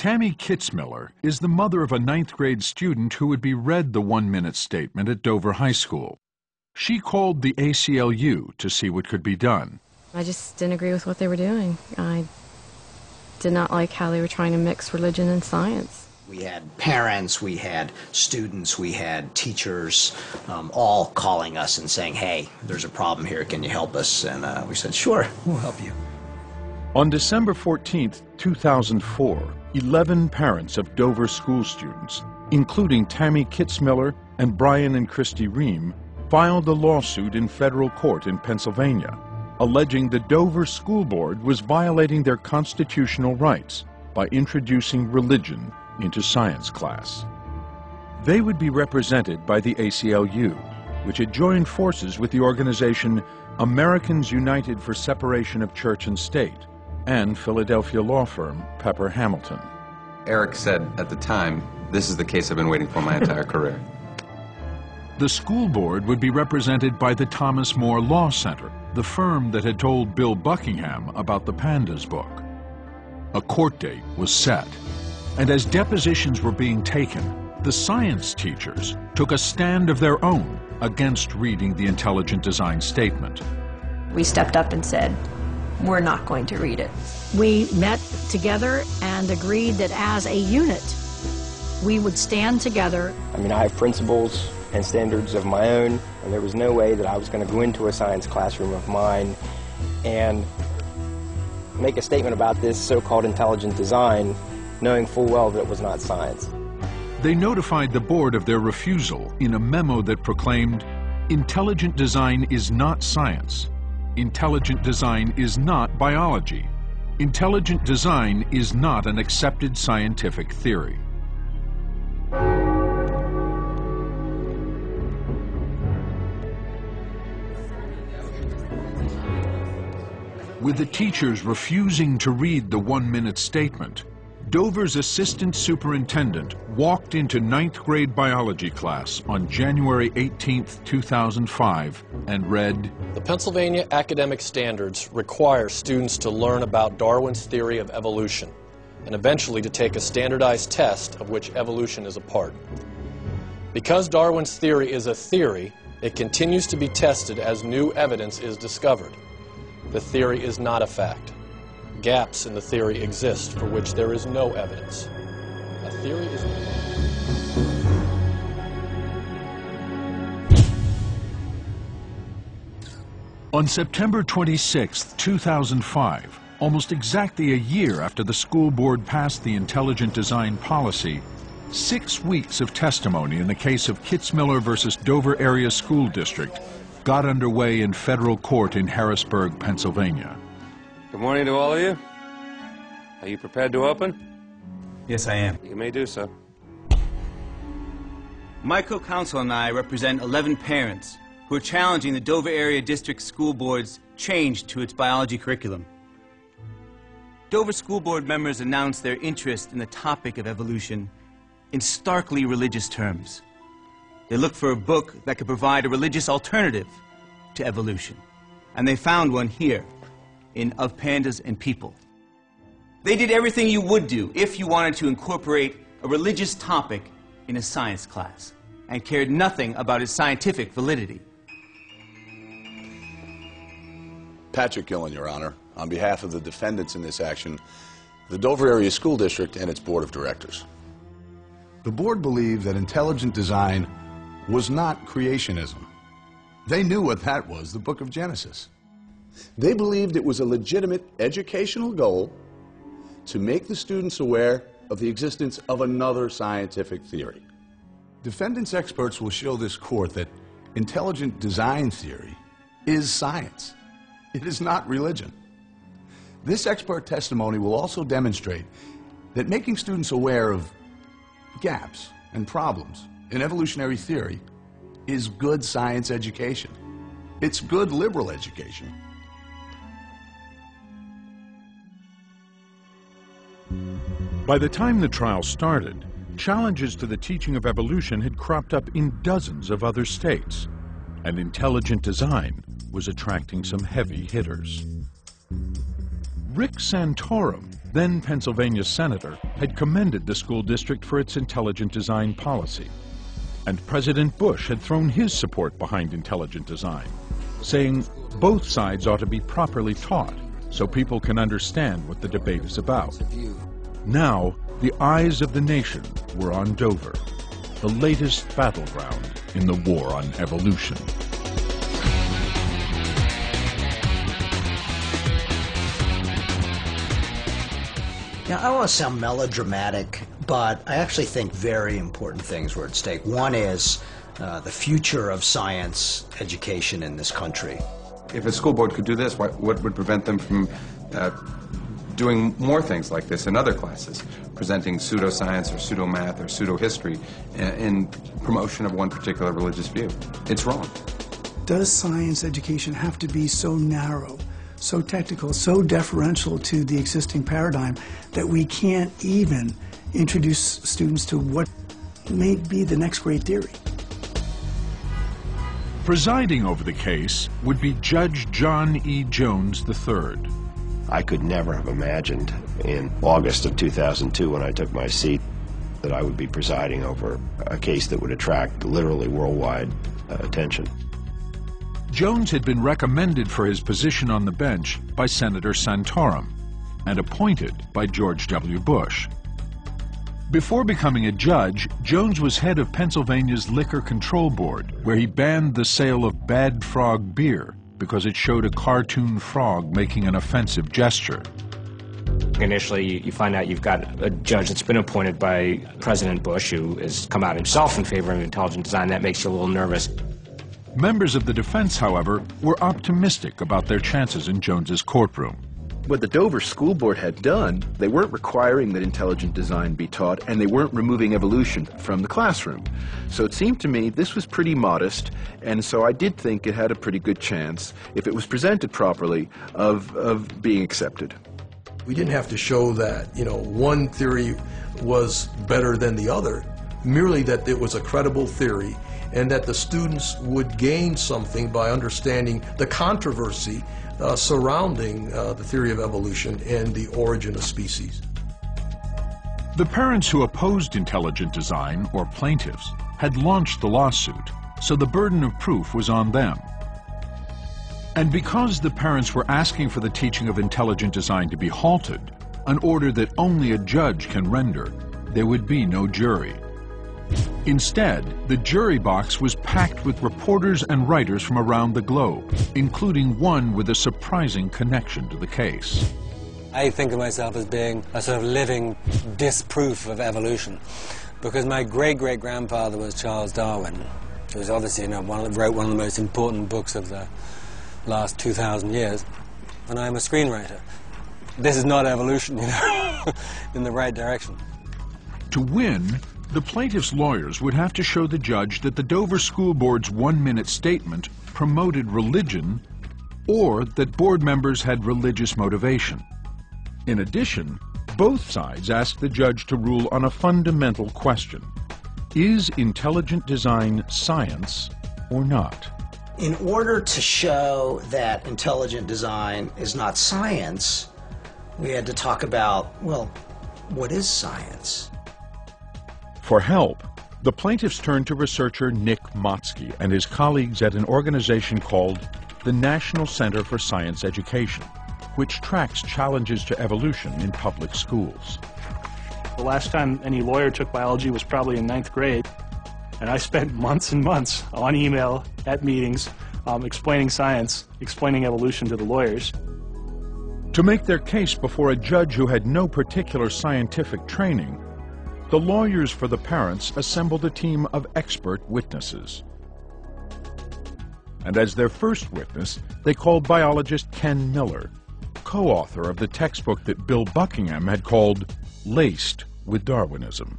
Tammy Kitzmiller is the mother of a 9th grade student who would be read the 1-minute statement at Dover High School. She called the ACLU to see what could be done. I just didn't agree with what they were doing. I did not like how they were trying to mix religion and science. We had parents, we had students, we had teachers, all calling us and saying, hey, there's a problem here, can you help us? And we said, sure, we'll help you. On December 14, 2004, 11 parents of Dover school students, including Tammy Kitzmiller and Brian and Christy Ream, filed a lawsuit in federal court in Pennsylvania, alleging the Dover School Board was violating their constitutional rights by introducing religion into science class. They would be represented by the ACLU, which had joined forces with the organization Americans United for Separation of Church and State and Philadelphia law firm Pepper Hamilton. Eric said at the time, "This is the case I've been waiting for my entire career." The school board would be represented by the Thomas More Law Center, the firm that had told Bill Buckingham about the Pandas book. A court date was set, and as depositions were being taken, the science teachers took a stand of their own against reading the intelligent design statement. We stepped up and said, we're not going to read it. We met together and agreed that as a unit, we would stand together. I mean, I have principles and standards of my own, and there was no way that I was going to go into a science classroom of mine and make a statement about this so-called intelligent design, knowing full well that it was not science. They notified the board of their refusal in a memo that proclaimed, "Intelligent design is not science. Intelligent design is not biology. Intelligent design is not an accepted scientific theory." With the teachers refusing to read the 1-minute statement, Dover's assistant superintendent walked into 9th grade biology class on January 18, 2005, and read, "The Pennsylvania academic standards require students to learn about Darwin's theory of evolution and eventually to take a standardized test of which evolution is a part. Because Darwin's theory is a theory, it continues to be tested as new evidence is discovered. The theory is not a fact. Gaps in the theory exist for which there is no evidence. A theory is..." On September 26, 2005, almost exactly a year after the school board passed the intelligent design policy, 6 weeks of testimony in the case of Kitzmiller versus Dover Area School District got underway in federal court in Harrisburg, Pennsylvania. Good morning to all of you. Are you prepared to open? Yes, I am. You may do so. My co-counsel and I represent 11 parents who are challenging the Dover Area District School Board's change to its biology curriculum. Dover School Board members announced their interest in the topic of evolution in starkly religious terms. They looked for a book that could provide a religious alternative to evolution, and they found one here in Of Pandas and People. They did everything you would do if you wanted to incorporate a religious topic in a science class and cared nothing about its scientific validity. Patrick Gillen, Your Honor, on behalf of the defendants in this action, the Dover Area School District and its Board of Directors. The board believed that intelligent design was not creationism. They knew what that was, the book of Genesis. They believed it was a legitimate educational goal to make the students aware of the existence of another scientific theory. Defendants' experts will show this court that intelligent design theory is science. It is not religion. This expert testimony will also demonstrate that making students aware of gaps and problems in evolutionary theory is good science education. It's good liberal education. By the time the trial started, challenges to the teaching of evolution had cropped up in dozens of other states, and intelligent design was attracting some heavy hitters. Rick Santorum then Pennsylvania senator, had commended the school district for its intelligent design policy. And President Bush had thrown his support behind intelligent design, saying both sides ought to be properly taught so people can understand what the debate is about. Now, the eyes of the nation were on Dover, the latest battleground in the war on evolution. Now, I don't want to sound melodramatic, but I actually think very important things were at stake. One is the future of science education in this country. If a school board could do this, what would prevent them from doing more things like this in other classes, presenting pseudoscience or pseudo-math or pseudo-history in promotion of one particular religious view? It's wrong. Does science education have to be so narrow, so technical, so deferential to the existing paradigm that we can't even introduce students to what may be the next great theory? Presiding over the case would be Judge John E. Jones III. I could never have imagined in August of 2002 when I took my seat that I would be presiding over a case that would attract literally worldwide attention. Jones had been recommended for his position on the bench by Senator Santorum and appointed by George W. Bush. Before becoming a judge, Jones was head of Pennsylvania's Liquor Control Board, where he banned the sale of Bad Frog beer because it showed a cartoon frog making an offensive gesture. Initially, you find out you've got a judge that's been appointed by President Bush who has come out himself in favor of intelligent design. That makes you a little nervous. Members of the defense, however, were optimistic about their chances in Jones's courtroom. What the Dover School Board had done, they weren't requiring that intelligent design be taught, and they weren't removing evolution from the classroom. So it seemed to me this was pretty modest, and so I did think it had a pretty good chance, if it was presented properly, of being accepted. We didn't have to show that, one theory was better than the other, merely that it was a credible theory and that the students would gain something by understanding the controversy surrounding the theory of evolution and the origin of species. The parents who opposed intelligent design, or plaintiffs, had launched the lawsuit, so the burden of proof was on them. And because the parents were asking for the teaching of intelligent design to be halted, an order that only a judge can render, there would be no jury. Instead, the jury box was packed with reporters and writers from around the globe, including one with a surprising connection to the case. I think of myself as being a sort of living disproof of evolution, because my great-great-grandfather was Charles Darwin, who was obviously, wrote one of the most important books of the last 2,000 years, and I'm a screenwriter. This is not evolution, in the right direction. To win, the plaintiff's lawyers would have to show the judge that the Dover School Board's one-minute statement promoted religion or that board members had religious motivation. In addition, both sides asked the judge to rule on a fundamental question. Is intelligent design science or not? In order to show that intelligent design is not science, we had to talk about, well, what is science? For help, the plaintiffs turned to researcher Nick Motzke and his colleagues at an organization called the National Center for Science Education, which tracks challenges to evolution in public schools. The last time any lawyer took biology was probably in 9th grade, and I spent months and months on email at meetings explaining science, explaining evolution to the lawyers. To make their case before a judge who had no particular scientific training, the lawyers for the parents assembled a team of expert witnesses. And as their first witness, they called biologist Ken Miller, co-author of the textbook that Bill Buckingham had called Laced with Darwinism.